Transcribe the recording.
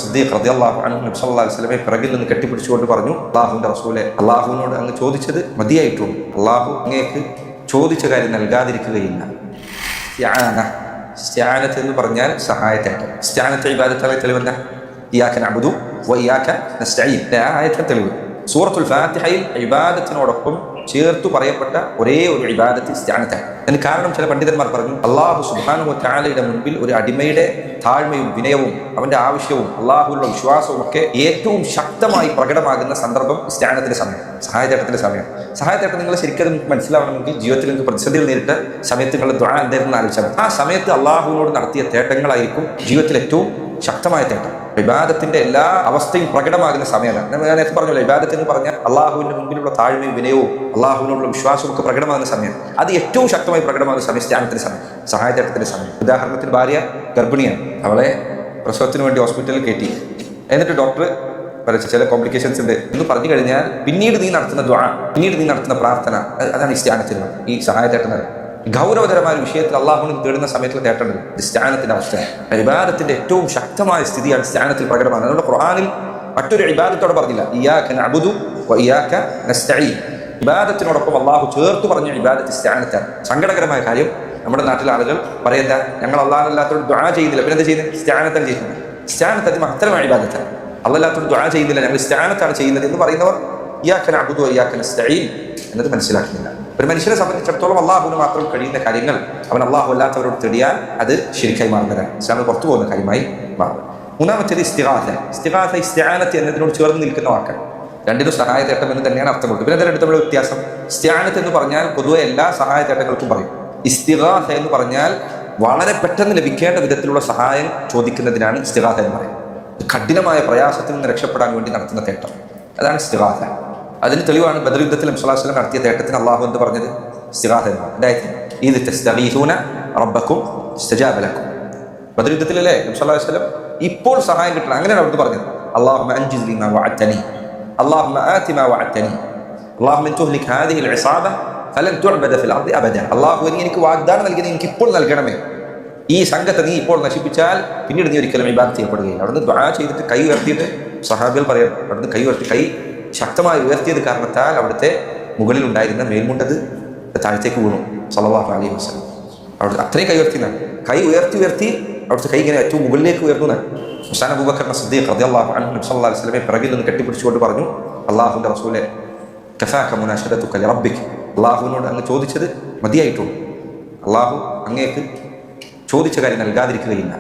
സിദ്ദീഖ് റളിയല്ലാഹു അൻഹു നബി സല്ലല്ലാഹു അലൈഹി വസല്ലമയെ പിറകിൽ നിന്ന് കെട്ടിപ്പിടിച്ചുകൊണ്ട് പറഞ്ഞു, അല്ലാഹുവിന്റെ റസൂലെ, അല്ലാഹുവിനോട് അങ്ങ് ചോദിച്ചത് മതിയായിട്ടുണ്ട്. അല്ലാഹു അങ്ങേക്ക് ചോദിച്ച കാര്യം നൽകാതിരിക്കുകയില്ല. ഇസ്തിആനത്ത് എന്ന് പറഞ്ഞാൽ സഹായത്തേട്ടം. ഇസ്തിആനത്ത് ഇബാദത്താണ്. തെളിവെന്താ? ഇയ്യാക നഅ്ബുദു വ ഇയ്യാക നസ്തഈൻ. ആയത്തെ തെളിവ് സൂറത്തുൽ ഫാത്തിഹയിൽ ഇബാദത്തിനോടൊപ്പം ചേർത്തു പറയപ്പെട്ട ഒരേ ഒരു ഇബാദത്ത് ഇസ്തിആനത്താണ്. അതിന് കാരണം ചില പണ്ഡിതന്മാർ പറഞ്ഞു, അല്ലാഹു സുബ്ഹാനഹു വ തആലയുടെ മുൻപിൽ ഒരു അടിമയുടെ താഴ്മയും വിനയവും അവന്റെ ആവശ്യവും അല്ലാഹുവിലുള്ള വിശ്വാസവും ഒക്കെ ഏറ്റവും ശക്തമായി പ്രകടമാകുന്ന സന്ദർഭം ഇസ്തിആനത്തിന്റെ സമയം, സഹായത്തേട്ടത്തിന്റെ സമയം. സഹായത്തേട്ടം നിങ്ങൾ ശരിക്കും മനസ്സിലാവണമെങ്കിൽ ജീവിതത്തിൽ നിങ്ങൾക്ക് പ്രതിസന്ധികൾ നേരിട്ട സമയത്ത് നിങ്ങൾ ദുആ എന്തായിരുന്നു ആലോചിച്ചാൽ ആ സമയത്ത് അല്ലാഹുവിനോട് നടത്തിയ തേട്ടങ്ങളായിരിക്കും ജീവിതത്തിൽ ഏറ്റവും ശക്തമായ തേട്ടം. ഇബാദത്തിന്റെ എല്ലാ അവസ്ഥയും പ്രകടമാകുന്ന സമയമാണ്. ഞാൻ നേരത്തെ പറഞ്ഞല്ലോ, ഇബാദത്ത് എന്ന് പറഞ്ഞാൽ അള്ളാഹുവിന്റെ മുൻപിലുള്ള താഴ്മയും വിനയവും അള്ളാഹുവിനോടുള്ള വിശ്വാസവും ഒക്കെ പ്രകടമാകുന്ന സമയം. അത് ഏറ്റവും ശക്തമായി പ്രകടമാകുന്ന സമയം ഇസ്തിആനത്തിന്റെ സമയം, സഹായത്തേട്ടത്തിന്റെ സമയം. ഉദാഹരണത്തിന് ഭാര്യ ഗർഭിണിയാണ്, അവളെ പ്രസവത്തിന് വേണ്ടി ഹോസ്പിറ്റലിൽ കയറ്റി, എന്നിട്ട് ഡോക്ടർ ചില കോംപ്ലിക്കേഷൻസ് ഉണ്ട് എന്ന് പറഞ്ഞു കഴിഞ്ഞാൽ പിന്നീട് നീ നടത്തുന്ന ദുആ, പിന്നീട് നീ നടത്തുന്ന പ്രാർത്ഥന, അതാണ് ഇസ്തിആനത്തിന് ഈ സഹായത്തേട്ടം. ഗൗരവതരമായ വിഷയത്തിൽ അള്ളാഹുവിനെ തേടുന്ന സമയത്തിൽ തേട്ടേണ്ടത് ഇസ്തിആനത്തിന്റെ അവസ്ഥയാണ്. ഇബാദത്തിന്റെ ഏറ്റവും ശക്തമായ സ്ഥിതിയാണ് ഇസ്തിആനത്തിൽ പ്രകടമാണ്. അതുകൊണ്ട് ഖുർആനിൽ മറ്റൊരു ഇബാദത്തോടെ പറഞ്ഞില്ല ഇയ്യാക നഅ്ബുദു വ ഇയ്യാക നസ്തഈൻ. ഇബാദത്തിനോടൊപ്പം അള്ളാഹു ചേർത്ത് പറഞ്ഞ ഇബാദത്ത് ഇസ്തിആനത്താണ്. സങ്കടകരമായ കാര്യം, നമ്മുടെ നാട്ടിലെ ആളുകൾ പറയുന്ന ഞങ്ങൾ അല്ലാഹുവിനല്ലാത്തോട് ദുആ ചെയ്യുന്നില്ല, പിന്നെ എന്താ ചെയ്യുന്നത്? ഇസ്തിആനത്താണ് ചെയ്യുന്നത്. ഇസ്തിആനത്ത് അത് മഹത്തരമായ ഇബാദത്താണ്. അല്ലാഹുവിനല്ലാത്തോട് ദുആ ചെയ്യുന്നില്ല, ഞങ്ങൾ ഇസ്തിആനത്താണ് ചെയ്യുന്നത് എന്ന് പറയുന്നവർ ഇയ്യാക നഅ്ബുദു വ ഇയ്യാക നസ്തഈൻ എന്നത് മനസ്സിലാക്കുന്നില്ല. ഒരു മനുഷ്യനെ സംബന്ധിച്ചിടത്തോളം അള്ളാഹുവിന് മാത്രം കഴിയുന്ന കാര്യങ്ങൾ അവൻ അള്ളാഹു അല്ലാത്തവരോട് തേടിയാൽ അത് ശിർക്കായി മാറുന്നതാണ്, ഇസ്ലാമിൽ പുറത്തു പോകുന്ന കാര്യമായി മാറും. മൂന്നാമത്തേത് ഇസ്തിഗാസ. ഇസ്തിഗാസ ഇസ്തിആനത്ത് എന്നതിനോട് ചേർന്ന് നിൽക്കുന്ന വാക്കാണ്. രണ്ടിനും സഹായത്തേട്ടം എന്ന് തന്നെയാണ് അർത്ഥം കൊടുത്തത്. പിന്നെ അതിന്റെ അടുത്തുള്ള വ്യത്യാസം, ഇസ്തിആനത്ത് എന്ന് പറഞ്ഞാൽ പൊതുവെ എല്ലാ സഹായത്തേട്ടങ്ങൾക്കും പറയും. ഇസ്തിഗാസ എന്ന് പറഞ്ഞാൽ വളരെ പെട്ടെന്ന് ലഭിക്കേണ്ട വിധത്തിലുള്ള സഹായം ചോദിക്കുന്നതിനാണ് ഇസ്തിഗാസ എന്ന് പറയുന്നത്. കഠിനമായ പ്രയാസത്തിൽ നിന്ന് രക്ഷപ്പെടാൻ വേണ്ടി നടത്തുന്ന തേട്ടം, അതാണ് ഇസ്തിഗാസ. അതിന് തെളിവാണ് ബദർ യുദ്ധത്തിൽ നബി സ്വല്ലല്ലാഹു അലൈഹി വസല്ലം നടത്തിയ തേട്ടത്തിന് അള്ളാഹു എന്ന് പറഞ്ഞത് ഇസ്തിഗാസ എന്നാണ്. അതായത് ഈദ് തസ്തഗീസൂന റബ്ബക്കും ഇസ്തജാബ ലക്കും. ബദർ യുദ്ധത്തിലല്ലേ നബി സ്വല്ലല്ലാഹു അലൈഹി വസല്ലം ഇപ്പോൾ സഹായം കിട്ടണം, അങ്ങനെയാണ് അവിടുന്ന് പറഞ്ഞത്. അല്ലാഹുമ്മ അൻജിസ് ലി മാ വഅദ്തനി, അല്ലാഹുമ്മ ആതി മാ വഅദ്തനി, അല്ലാഹുമ്മ തുഹ്ലിക് ഹാദിഹിൽ ഇസാബ ഫലൻ തുഅബദ ഫിൽ അർദി അബദ. അല്ലാഹു എനിക്ക് വാഗ്ദാനം നൽകിയത് എനിക്ക് ഇപ്പോൾ നൽകണമേ, ഈ സംഘത്തെ നീ ഇപ്പോൾ നശിപ്പിച്ചാൽ പിന്നീട് നീ ഒരിക്കലും ഇബാദത്ത് ചെയ്യപ്പെടുകയില്ല. അവിടുന്ന് ദുആ ചെയ്തിട്ട് കൈ ഉയർത്തിയിട്ട് സഹാബികൾ പറയാം, അവിടുന്ന് കൈ ഉയർത്തി, കൈ ശക്തമായി ഉയർത്തിയത് കാരണത്താൽ അവിടുത്തെ മുകളിൽ ഉണ്ടായിരുന്ന മേൽമുണ്ടത് താഴത്തേക്ക് വീണു. സല്ലല്ലാഹു അലൈഹി വസല്ലം അവിടുത്തെ അത്രയും കൈ ഉയർത്തിനാണ്. കൈ ഉയർത്തി ഉയർത്തി അവിടുത്തെ കൈ ഇങ്ങനെ ഏറ്റവും മുകളിലേക്ക് ഉയർന്നു. ഉസ്മാൻ അബൂബക്കർ സിദ്ദീഖ് റളിയല്ലാഹു അൻഹു നബി സല്ലല്ലാഹു അലൈഹി വസല്ലമയെ പിറകിൽ നിന്ന് കെട്ടിപ്പിടിച്ചുകൊണ്ട് പറഞ്ഞു, അല്ലാഹുവിന്റെ റസൂലെ, കഫാക മുനാശദതുക ലിറബ്ബിക്. അല്ലാഹുവിനോട് അങ്ങ് ചോദിച്ചത് മതിയായിട്ടുണ്ട്. അല്ലാഹു അങ്ങേക്ക് ചോദിച്ച കാര്യം നൽകാതിരിക്കുകയില്ല.